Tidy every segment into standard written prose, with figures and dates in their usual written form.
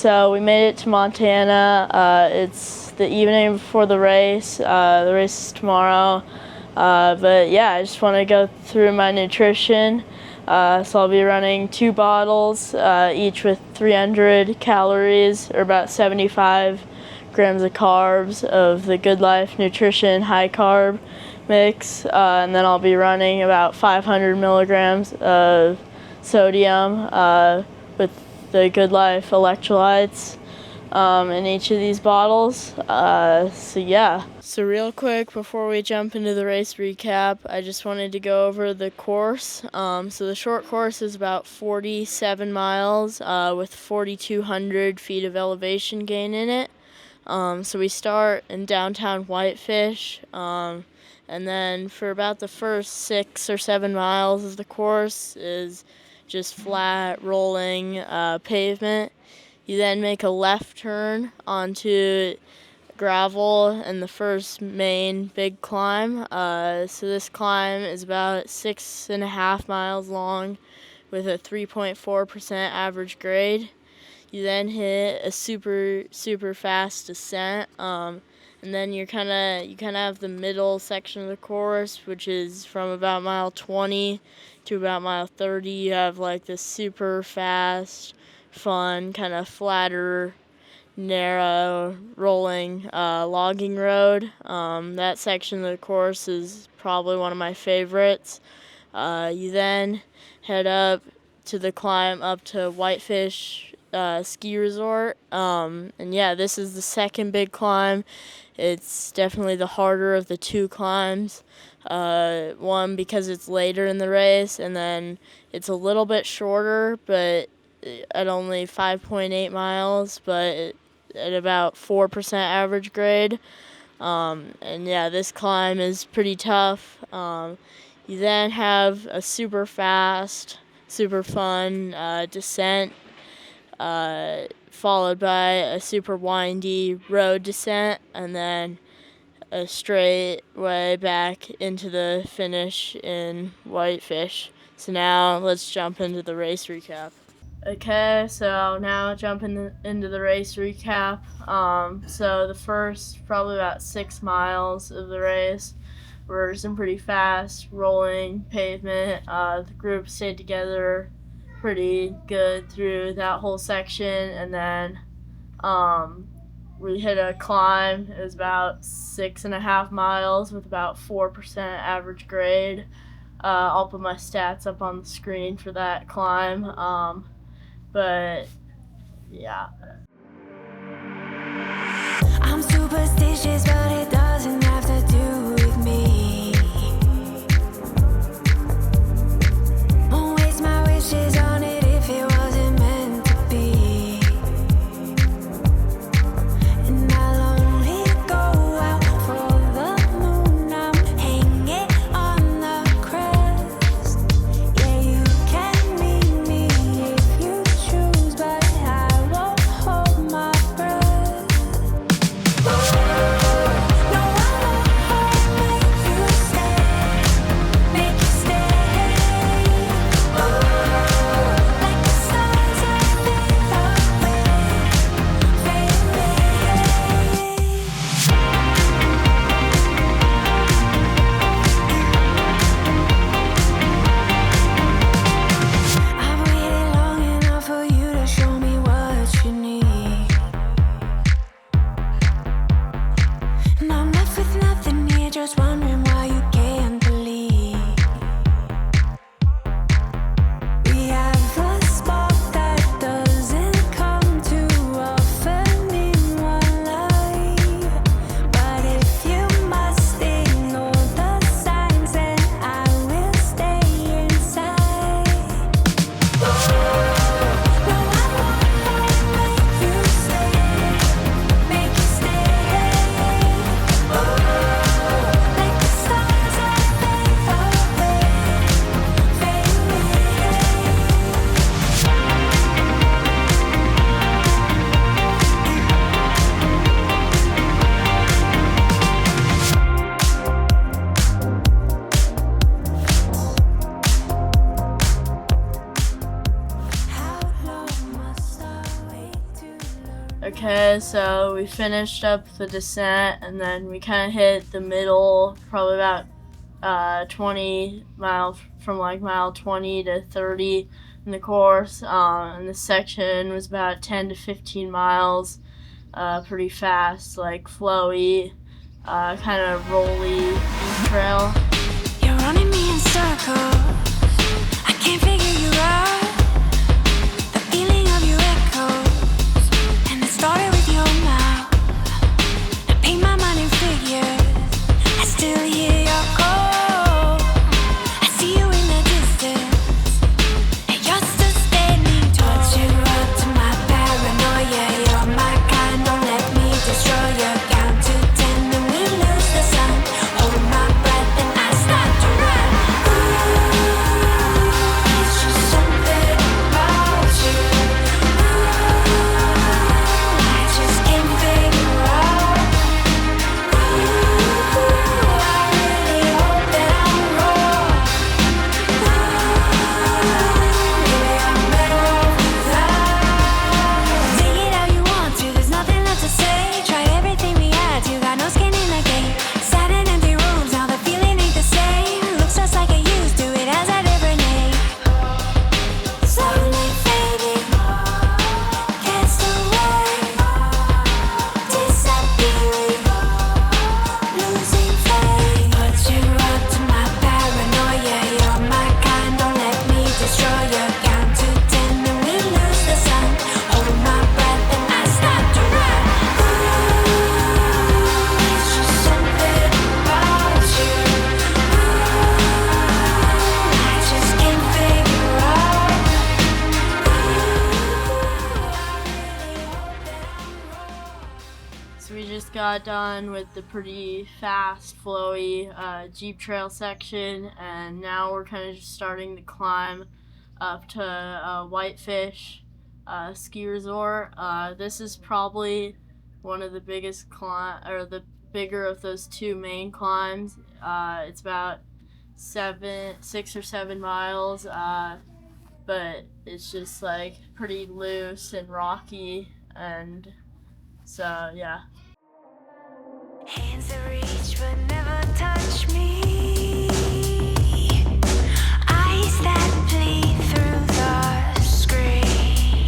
So we made it to Montana. It's the evening before the race. The race is tomorrow. But yeah, I just want to go through my nutrition. So I'll be running 2 bottles, each with 300 calories, or about 75 grams of carbs of the Good Life Nutrition high carb mix. And then I'll be running about 500 milligrams of sodium with the Good Life electrolytes in each of these bottles. So yeah. So real quick, before we jump into the race recap, I just wanted to go over the course. So the short course is about 47 miles with 4,200 feet of elevation gain in it. So we start in downtown Whitefish, and then for about the first 6 or 7 miles of the course is just flat, rolling pavement. You then make a left turn onto gravel in the first main big climb. So this climb is about 6.5 miles long with a 3.4% average grade. You then hit a super fast descent, and then you kind of have the middle section of the course, which is from about mile 20 to about mile 30. You have like this super fast, fun, kind of flatter, narrow, rolling logging road. That section of the course is probably one of my favorites. You then head up to the climb up to Whitefish ski resort. And yeah, this is the second big climb. It's definitely the harder of the 2 climbs. One, because it's later in the race, and then it's a little bit shorter, but at only 5.8 miles, but at about 4% average grade. And yeah, this climb is pretty tough. You then have a super fast, super fun descent, followed by a super windy road descent, and then a straight way back into the finish in Whitefish. So now let's jump into the race recap. Okay, so now jumping into the race recap. So the first probably about 6 miles of the race were some pretty fast rolling pavement. The group stayed together pretty good through that whole section, and then we hit a climb. It was about 6.5 miles with about 4% average grade. I'll put my stats up on the screen for that climb. But yeah. I'm superstitious, but it doesn't have to do with me. Won't waste my wishes on it if it wasn't meant to be. And I'll only go out for the moon. I'm hanging on the crest. Yeah, you can meet me if you choose, but I won't hold Okay, so we finished up the descent, and then we kind of hit the middle, probably about 20 miles, from like mile 20 to 30 in the course. And the section was about 10 to 15 miles, pretty fast, like flowy, kind of rolly trail. You're running me in circles. I can't figure you out. The feeling of your echoes, and it started with your mouth. I paint my mind in figures. I still hear your call. I see you in the distance, and you're still standing tall. Put you up to my paranoia. You're my kind. Don't let me destroy you. Count to 10, then we lose the sun. Hold my breath, and I start to run. It's just something about you. I just can't figure out. I really hope that I'm wrong. Maybe I'm better off without. Take it how you want to. There's nothing left to say. Tried everything we had to. Got no skin in the game. Sat in empty rooms. Now the feeling ain't the same. Looks just like it used to. It has a different name. Slowly fading. Cast away. Disappearing. Losing faith. Put you up to my paranoia. You're my kind. Don't let me destroy you. Count to 10, then we lose the sun. Hold my breath, and I start to run. It's just something about you. I just can't figure out. So we just got done with the pretty fast, flowy Jeep Trail section, and now we're kind of just starting to climb up to Whitefish Ski Resort. This is probably one of the biggest the bigger of those two main climbs. It's about 6 or 7 miles, but it's just like pretty loose and rocky, and so yeah. Hands that reach but never touch me. Eyes that bleed through the screen.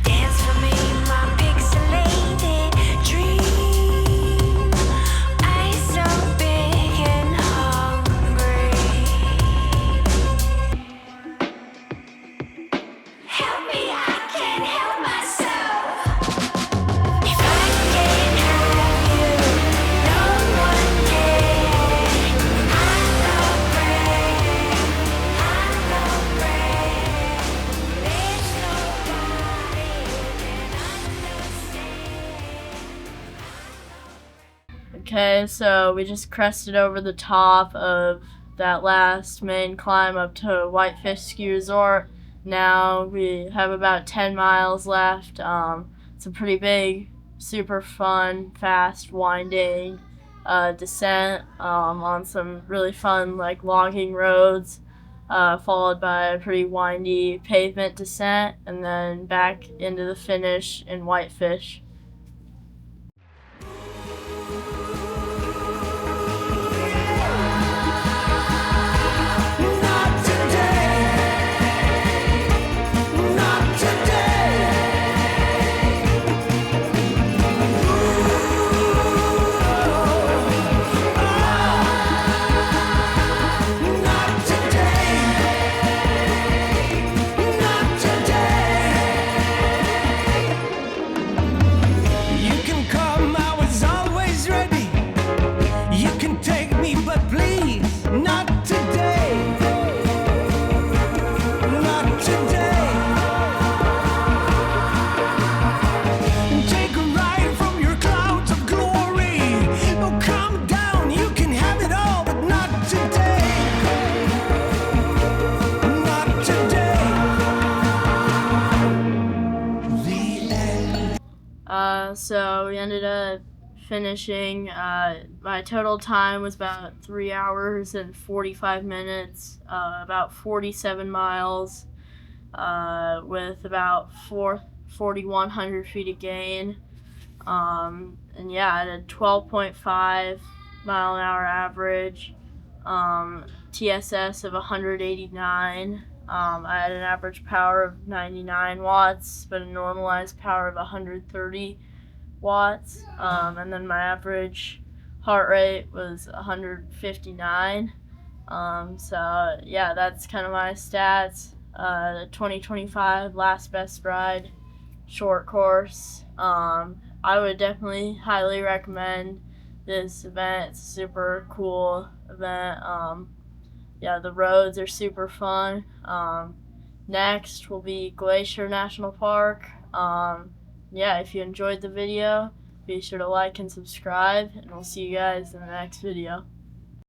Dance for me, my pixelated dream. Eyes so big and hungry. Help me, I can't help myself. If I can't have you, no one can. I love rain. I love rain. There's nobody who can understand. Okay, so we just crested over the top of that last main climb up to Whitefish Ski Resort. Now we have about 10 miles left. It's a pretty big, super fun, fast, winding descent on some really fun like logging roads, followed by a pretty windy pavement descent, and then back into the finish in Whitefish. Not today. Not today. Not today. Not today. You can come, I was always ready. You can take me, but please, not today. Not today. Take a ride from your clouds of glory. Oh, calm down, you can have it all, but not today. Not today. The end. So we ended up finishing. My total time was about 3 hours and 45 minutes, about 47 miles, with about 4,100 feet of gain. And yeah, I had a 12.5 mile an hour average, TSS of 189. I had an average power of 99 watts, but a normalized power of 130 watts. And then my average heart rate was 159. So yeah, that's kind of my stats. The 2025 Last Best Ride short course. I would definitely highly recommend this event. It's a super cool event. Yeah, the roads are super fun. Next will be Glacier National Park. Yeah, if you enjoyed the video, be sure to like and subscribe, and we'll see you guys in the next video.